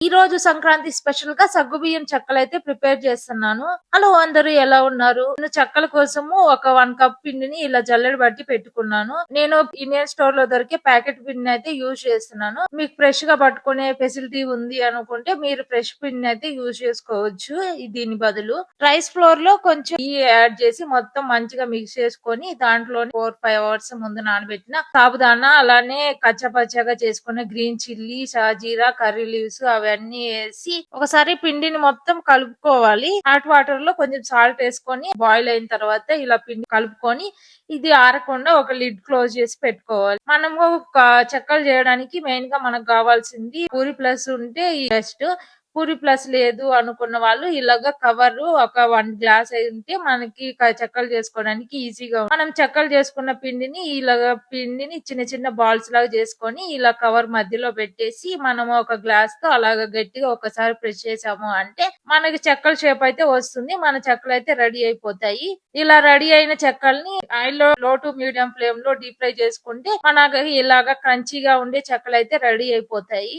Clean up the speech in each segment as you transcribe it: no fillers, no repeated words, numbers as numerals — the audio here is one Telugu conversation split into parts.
ఈ రోజు సంక్రాంతి స్పెషల్ గా సగ్గుబియ్యం చెక్కలు అయితే ప్రిపేర్ చేస్తున్నాను. హలో అందరూ ఎలా ఉన్నారు? నేను చెక్కల కోసము ఒక 1 కప్ పిండిని ఇలా జల్లెడ బట్టి పెట్టుకున్నాను. నేను ఇండియన్ స్టోర్ లో దొరికే ప్యాకెట్ పిండిని అయితే యూజ్ చేస్తున్నాను. మీకు ఫ్రెష్ గా పట్టుకునే ఫెసిలిటీ ఉంది అనుకుంటే మీరు ఫ్రెష్ పిండిని అయితే యూజ్ చేసుకోవచ్చు. దీని బదులు రైస్ ఫ్లోర్ లో కొంచెం యాడ్ చేసి మొత్తం మంచిగా మిక్స్ చేసుకొని దాంట్లో 4-5 అవర్స్ ముందు నానబెట్టిన సాబుదానా, అలానే కచ్చపచ్చగా చేసుకున్న గ్రీన్ చిల్లీ, షాజీరా, కర్రీ లీవ్స్ అవన్నీ వేసి ఒకసారి పిండిని మొత్తం కలుపుకోవాలి. హాట్ వాటర్ లో కొంచెం సాల్ట్ వేసుకొని బాయిల్ అయిన తర్వాత ఇలా పిండి కలుపుకొని ఇది ఆరకుండా ఒక లిడ్ క్లోజ్ చేసి పెట్టుకోవాలి. మనము చెక్కలు చేయడానికి మెయిన్ గా మనకు కావాల్సింది పూరి ప్లస్ ఉంటే బెస్ట్. పూరి ప్లస్ లేదు అనుకున్న వాళ్ళు ఇలాగా కవర్ ఒక 1 గ్లాస్ అయితే మనకి చెక్కలు చేసుకోవడానికి ఈజీగా. మనం చెక్కలు చేసుకున్న పిండిని చిన్న చిన్న బాల్స్ లాగా చేసుకొని ఇలా కవర్ మధ్యలో పెట్టేసి మనం ఒక గ్లాస్ తో అలాగా గట్టిగా ఒకసారి ప్రెస్ చేసాము అంటే మనకి చెక్కల షేప్ అయితే వస్తుంది. మన చెక్కలు అయితే రెడీ అయిపోతాయి. ఇలా రెడీ అయిన చెక్కల్ని ఆయిల్ లో టు మీడియం ఫ్లేమ్ లో డీప్ ఫ్రై చేసుకుంటే మనకి ఇలాగా క్రంచీగా ఉండే చెక్కలు అయితే రెడీ అయిపోతాయి.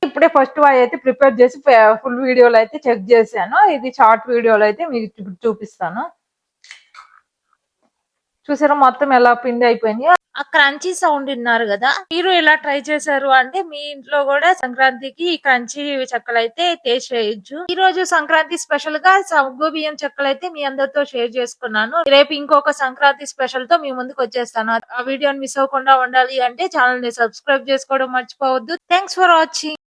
ఇప్పుడే ఫస్ట్ వాయి అయితే ప్రిపేర్ చేసి ఫుల్ వీడియోలో అయితే చెక్ చేశాను. ఇది షార్ట్ వీడియోలో అయితే మీకు చూపిస్తాను. చూసారా మొత్తం ఎలా పిండి అయిపోయింది. ఆ క్రంచీ సౌండ్ విన్నారు కదా. మీరు ఎలా ట్రై చేశారు అంటే మీ ఇంట్లో కూడా సంక్రాంతికి క్రంచీ చెక్కలు అయితే టేస్ట్ చేయొచ్చు. ఈ రోజు సంక్రాంతి స్పెషల్ గా సగ్గు బియ్యం చెక్కలు అయితే మీ అందరితో షేర్ చేసుకున్నాను. రేపు ఇంకొక సంక్రాంతి స్పెషల్ తో మీ ముందుకు వచ్చేస్తాను. ఆ వీడియోని మిస్ అవ్వకుండా ఉండాలి అంటే ఛానల్ ని సబ్స్క్రైబ్ చేసుకోవడం మర్చిపోవద్దు. Thanks for watching.